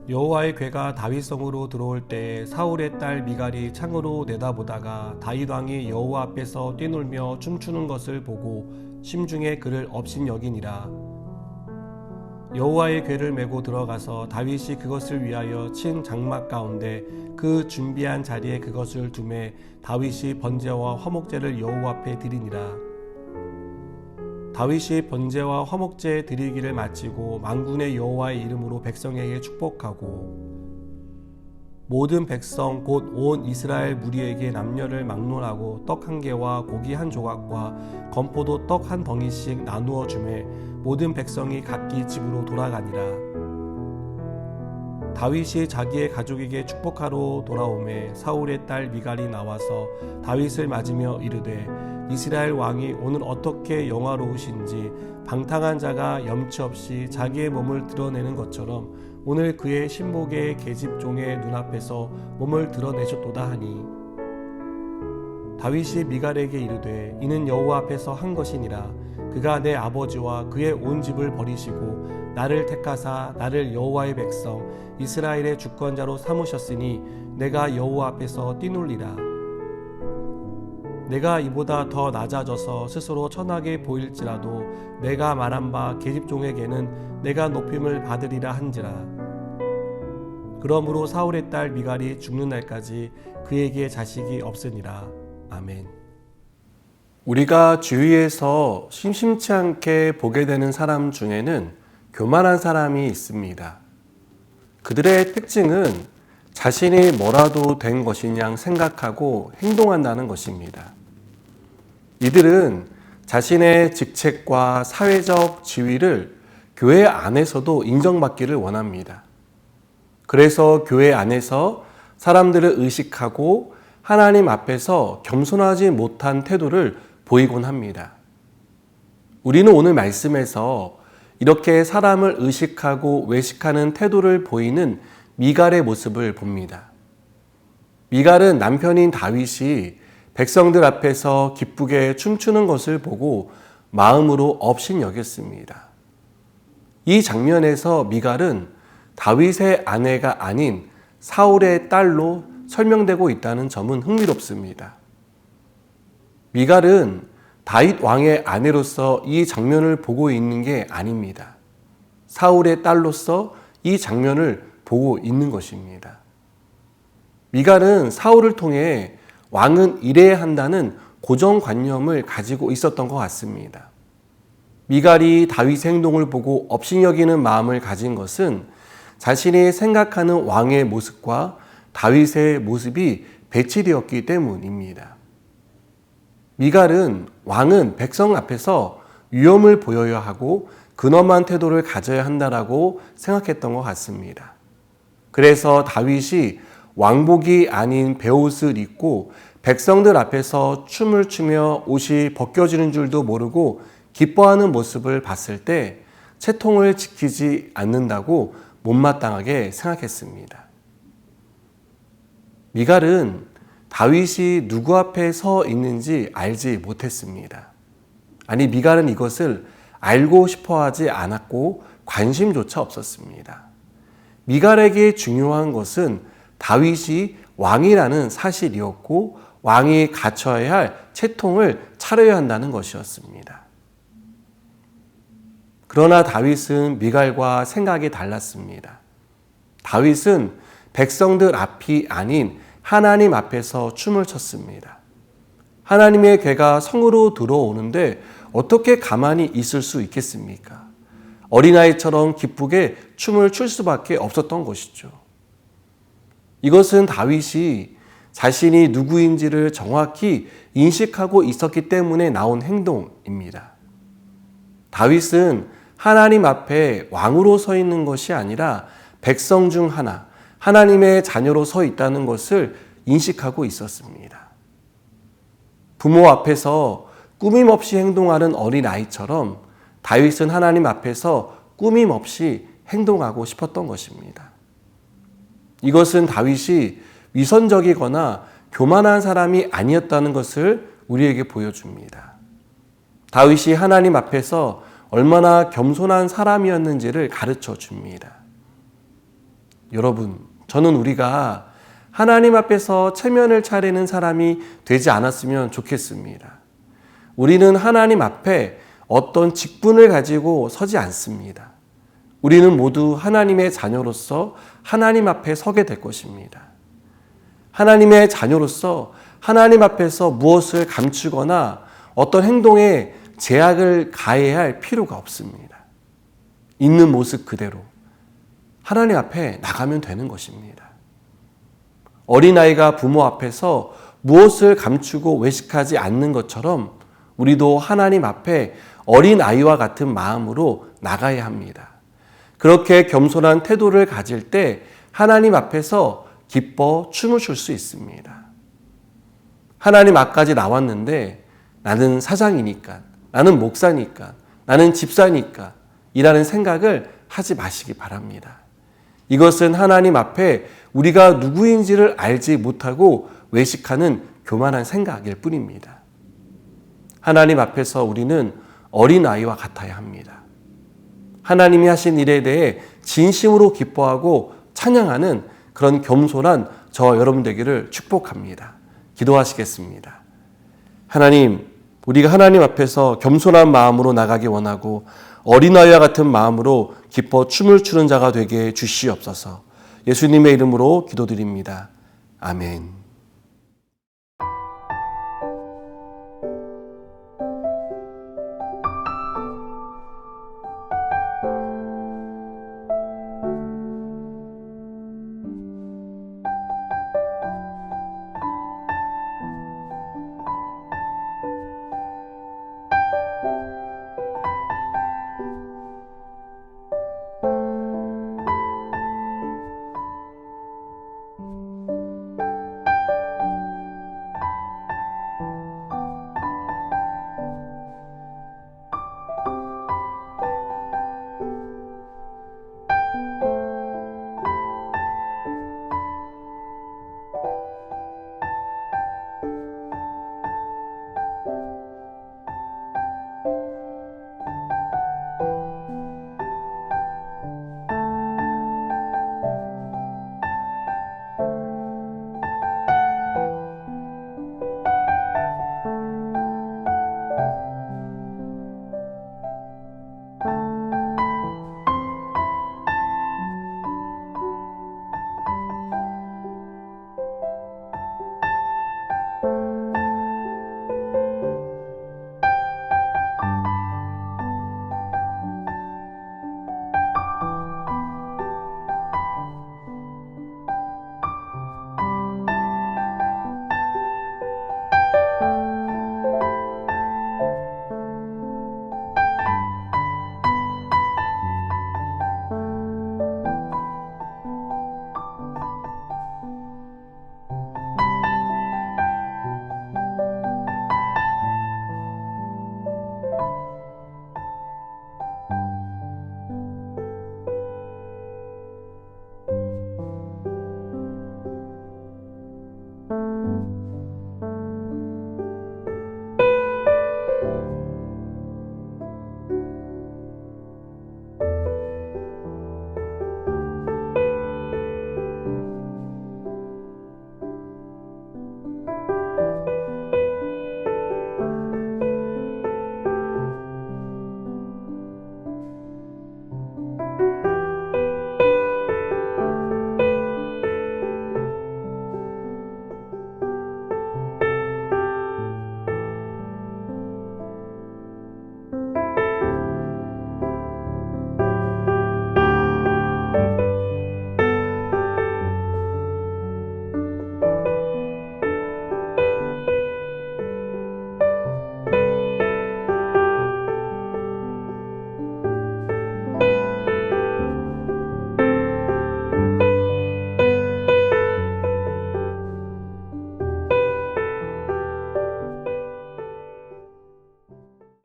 여호와의 궤가 다윗성으로 들어올 때 사울의 딸 미갈이 창으로 내다보다가 다윗 왕이 여호와 앞에서 뛰놀며 춤추는 것을 보고 심중에 그를 업신여기니라. 여호와의 궤를 메고 들어가서 다윗이 그것을 위하여 친 장막 가운데 그 준비한 자리에 그것을 두매 다윗이 번제와 화목제를 여호와 앞에 드리니라. 다윗이 번제와 화목제 드리기를 마치고 만군의 여호와의 이름으로 백성에게 축복하고 모든 백성 곧 온 이스라엘 무리에게 남녀를 막론하고 떡 한 개와 고기 한 조각과 건포도 떡 한 덩이씩 나누어 주매 모든 백성이 각기 집으로 돌아가니라. 다윗이 자기의 가족에게 축복하러 돌아오매 사울의 딸 미갈이 나와서 다윗을 맞으며 이르되 이스라엘 왕이 오늘 어떻게 영화로우신지 방탕한 자가 염치 없이 자기의 몸을 드러내는 것처럼 오늘 그의 신복의 계집종의 눈앞에서 몸을 드러내셨도다 하니 다윗이 미갈에게 이르되 이는 여호와 앞에서 한 것이니라. 그가 내 아버지와 그의 온 집을 버리시고 나를 택하사 나를 여호와의 백성 이스라엘의 주권자로 삼으셨으니 내가 여호와 앞에서 뛰놀리라. 내가 이보다 더 낮아져서 스스로 천하게 보일지라도 내가 말한 바 계집종에게는 내가 높임을 받으리라 한지라. 그러므로 사울의 딸 미갈이 죽는 날까지 그에게 자식이 없으니라. 아멘. 우리가 주위에서 심심치 않게 보게 되는 사람 중에는 교만한 사람이 있습니다. 그들의 특징은 자신이 뭐라도 된 것이냐 생각하고 행동한다는 것입니다. 이들은 자신의 직책과 사회적 지위를 교회 안에서도 인정받기를 원합니다. 그래서 교회 안에서 사람들을 의식하고 하나님 앞에서 겸손하지 못한 태도를 보이곤 합니다. 우리는 오늘 말씀에서 이렇게 사람을 의식하고 외식하는 태도를 보이는 미갈의 모습을 봅니다. 미갈은 남편인 다윗이 백성들 앞에서 기쁘게 춤추는 것을 보고 마음으로 업신여겼습니다. 이 장면에서 미갈은 다윗의 아내가 아닌 사울의 딸로 설명되고 있다는 점은 흥미롭습니다. 미갈은 다윗 왕의 아내로서 이 장면을 보고 있는 게 아닙니다. 사울의 딸로서 이 장면을 보고 있는 것입니다. 미갈은 사울을 통해 왕은 이래야 한다는 고정관념을 가지고 있었던 것 같습니다. 미갈이 다윗의 행동을 보고 업신여기는 마음을 가진 것은 자신이 생각하는 왕의 모습과 다윗의 모습이 배치되었기 때문입니다. 미갈은 왕은 백성 앞에서 위엄을 보여야 하고 근엄한 태도를 가져야 한다라고 생각했던 것 같습니다. 그래서 다윗이 왕복이 아닌 베옷을 입고 백성들 앞에서 춤을 추며 옷이 벗겨지는 줄도 모르고 기뻐하는 모습을 봤을 때 채통을 지키지 않는다고 못마땅하게 생각했습니다. 미갈은 다윗이 누구 앞에 서 있는지 알지 못했습니다. 아니, 미갈은 이것을 알고 싶어 하지 않았고 관심조차 없었습니다. 미갈에게 중요한 것은 다윗이 왕이라는 사실이었고 왕이 갖춰야 할 채통을 차려야 한다는 것이었습니다. 그러나 다윗은 미갈과 생각이 달랐습니다. 다윗은 백성들 앞이 아닌 하나님 앞에서 춤을 췄습니다. 하나님의 궤가 성으로 들어오는데 어떻게 가만히 있을 수 있겠습니까? 어린아이처럼 기쁘게 춤을 출 수밖에 없었던 것이죠. 이것은 다윗이 자신이 누구인지를 정확히 인식하고 있었기 때문에 나온 행동입니다. 다윗은 하나님 앞에 왕으로 서 있는 것이 아니라 백성 중 하나, 하나님의 자녀로 서 있다는 것을 인식하고 있었습니다. 부모 앞에서 꾸밈없이 행동하는 어린아이처럼 다윗은 하나님 앞에서 꾸밈없이 행동하고 싶었던 것입니다. 이것은 다윗이 위선적이거나 교만한 사람이 아니었다는 것을 우리에게 보여줍니다. 다윗이 하나님 앞에서 얼마나 겸손한 사람이었는지를 가르쳐 줍니다. 여러분, 저는 우리가 하나님 앞에서 체면을 차리는 사람이 되지 않았으면 좋겠습니다. 우리는 하나님 앞에 어떤 직분을 가지고 서지 않습니다. 우리는 모두 하나님의 자녀로서 하나님 앞에 서게 될 것입니다. 하나님의 자녀로서 하나님 앞에서 무엇을 감추거나 어떤 행동에 제약을 가해야 할 필요가 없습니다. 있는 모습 그대로 하나님 앞에 나가면 되는 것입니다. 어린아이가 부모 앞에서 무엇을 감추고 외식하지 않는 것처럼 우리도 하나님 앞에 어린아이와 같은 마음으로 나가야 합니다. 그렇게 겸손한 태도를 가질 때 하나님 앞에서 기뻐 춤을 출 수 있습니다. 하나님 앞까지 나왔는데 나는 사장이니까, 나는 목사니까, 나는 집사니까 이라는 생각을 하지 마시기 바랍니다. 이것은 하나님 앞에 우리가 누구인지를 알지 못하고 외식하는 교만한 생각일 뿐입니다. 하나님 앞에서 우리는 어린아이와 같아야 합니다. 하나님이 하신 일에 대해 진심으로 기뻐하고 찬양하는 그런 겸손한 저와 여러분 되기를 축복합니다. 기도하시겠습니다. 하나님, 우리가 하나님 앞에서 겸손한 마음으로 나가기 원하고 어린아이와 같은 마음으로 기뻐 춤을 추는 자가 되게 해 주시옵소서. 예수님의 이름으로 기도드립니다. 아멘.